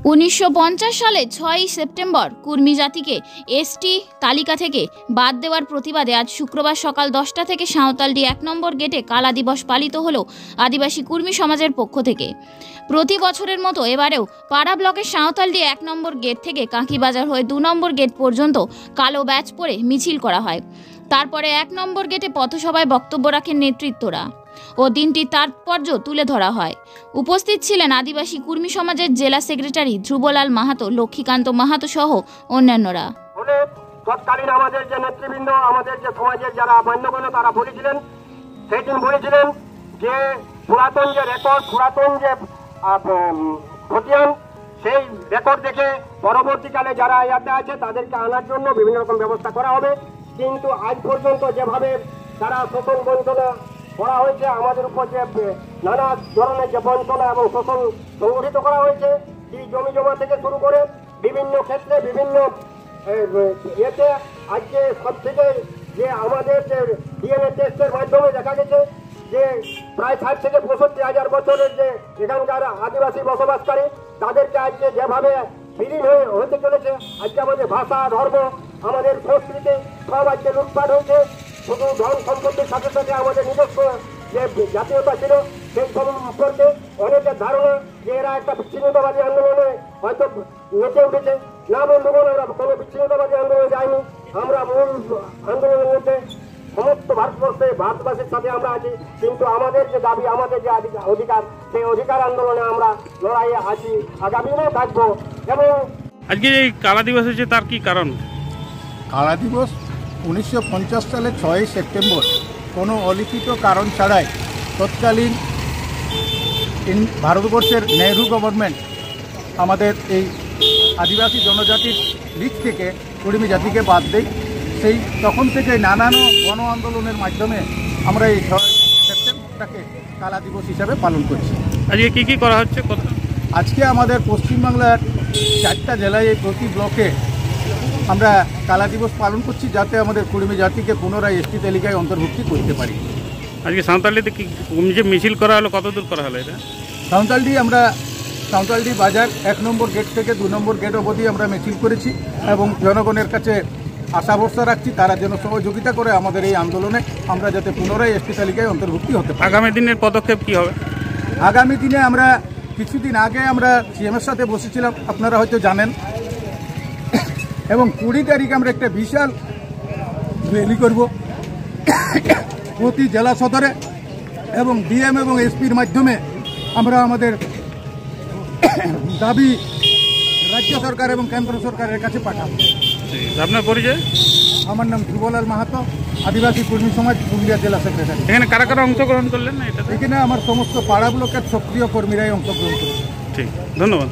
1950 সালে 6ই সেপ্টেম্বর কুর্মী জাতিকে এসটি তালিকা থেকে বাদ দেওয়ার প্রতিবাদে আজ শুক্রবার সকাল 10টা থেকে সাঁওতালডি 1 নম্বর গেটে কালা দিবস পালিত হলো আদিবাসী কুর্মী সমাজের পক্ষ থেকে। প্রতি বছরের মতো এবারেও পাড়া ব্লকের সাঁওতালডি 1 নম্বর গেট থেকে কাঁকিবাজার হয়ে 2 নম্বর গেট পর্যন্ত কালো ব্যাচ পরে মিছিল করা হয়। তারপরে 1 নম্বর গেটে পথসভায় বক্তব্য রাখেন নেতৃত্বরা ও দিনটির তাৎপর্য তুলে ধরা হয়। উপস্থিত ছিলেন আদিবাসী কুর্মী সমাজের জেলা সেক্রেটারি ধ্রুবলাল মাহাতো, লক্ষ্মীকান্ত মাহাতো সহ অন্যান্যরা। তৎকালীন আমাদের যে নেতৃবৃন্দ, আমাদের যে সমাজের যারা মান্যগণ্য তারা বলেছিলেন, সেই দিন বলেছিলেন যে পুরাতন যে রেকর্ড, পুরাতন যে খতিয়ান, সেই রেকর্ড দেখে পরবর্তীকালে যারা ইয়াতে আছে তাদেরকে আনার জন্য বিভিন্ন রকম ব্যবস্থা করা হবে। কিন্তু আজ পর্যন্ত যেভাবে তারা শোষণ বঞ্চনা করা হয়েছে, আমাদের উপর যে নানা ধরনের যে বঞ্চনা এবং শোষণ সংগঠিত করা হয়েছে, এই জমি জমা থেকে শুরু করে বিভিন্ন ক্ষেত্রে বিভিন্ন ইয়েতে আজকে সব থেকে যে আমাদের যে ডিএনএ টেস্টের মাধ্যমে দেখা গেছে যে প্রায় 60 থেকে 65,000 বছরের যে এখানকার আদিবাসী বসবাসকারী, তাদেরকে আজকে যেভাবে বিলীন হতে চলেছে, আজকে আমাদের ভাষা, ধর্ম, আমাদের সংস্কৃতি সব আজকে লুটপাট হয়েছে। শুধু ধন সম্পত্তির সাথে সাথে আমাদের নিজস্ব যে জাতীয়তা ছিল সেই সম্পর্কে অনেকের ধারণা যে এরা একটা বিচ্ছিন্নতাবাদী আন্দোলনে হয়তো নেচে উঠেছে। না বন্ধুগণ, আমরা কোনো বিচ্ছিন্নতাবাদী আন্দোলনে যাইনি। আমরা মূল আন্দোলনের মধ্যে সমস্ত ভারতবাসীর সাথে আমরা আছি, কিন্তু আমাদের যে দাবি, আমাদের যে অধিকার, সেই অধিকার আন্দোলনে আমরা লড়াইয়ে আছি, আগামী দিনেও থাকবো। এবং আজকে এই কালা দিবস হচ্ছে, তার কি কারণ? কালা দিবস 1950 সালে 6ই সেপ্টেম্বর কোনো অলিখিত কারণ ছাড়াই তৎকালীন ভারতবর্ষের নেহরু গভর্নমেন্ট আমাদের এই আদিবাসী জনজাতির দিক থেকে কুর্মী জাতিকে বাদ দেয়। সেই তখন থেকে নানান গণ আন্দোলনের মাধ্যমে আমরা এই 6ই সেপ্টেম্বরটাকে কালা দিবস হিসাবে পালন করছি। আজকে কী কী করা হচ্ছে? আজকে আমাদের পশ্চিমবাংলার 4টা জেলায় প্রতি ব্লকে আমরা কালা দিবস পালন করছি, যাতে আমাদের কুর্মী জাতিকে পুনরায় এসটি তালিকায় অন্তর্ভুক্তি করতে পারি। আজকে সাঁওতালডিতে কি যে মিছিল করা হলো, কত দূর করা হলো এটা? সাঁওতালডি বাজার 1 নম্বর গেট থেকে 2 নম্বর গেট অবধি আমরা মিছিল করেছি এবং জনগণের কাছে আশা ভরসা রাখছি তারা যেন সহযোগিতা করে আমাদের এই আন্দোলনে আমরা যাতে পুনরায় এসটি তালিকায় অন্তর্ভুক্তি হতে পারি। আগামী দিনের পদক্ষেপ কি হবে? আগামী দিনে আমরা কিছুদিন আগে আমরা সিএমের সাথে বসেছিলাম, আপনারা হয়তো জানেন, এবং 20 তারিখ আমরা একটা বিশাল র্যালি করব প্রতি জেলা সদরে, এবং ডিএম এবং এসপির মাধ্যমে আমরা আমাদের দাবি রাজ্য সরকার এবং কেন্দ্র সরকারের কাছে পাঠাবো। আপনার পরিচয়? আমার নাম ধ্রুবলাল মাহাতো, আদিবাসী কর্মী সমাজ, পুরুলিয়া জেলা সেক্রেটারি। এখানে কারা কারা অংশগ্রহণ করলেন? এখানে আমার সমস্ত পাড়া ব্লকের সক্রিয় কর্মীরাই অংশগ্রহণ করেছে। ঠিক, ধন্যবাদ।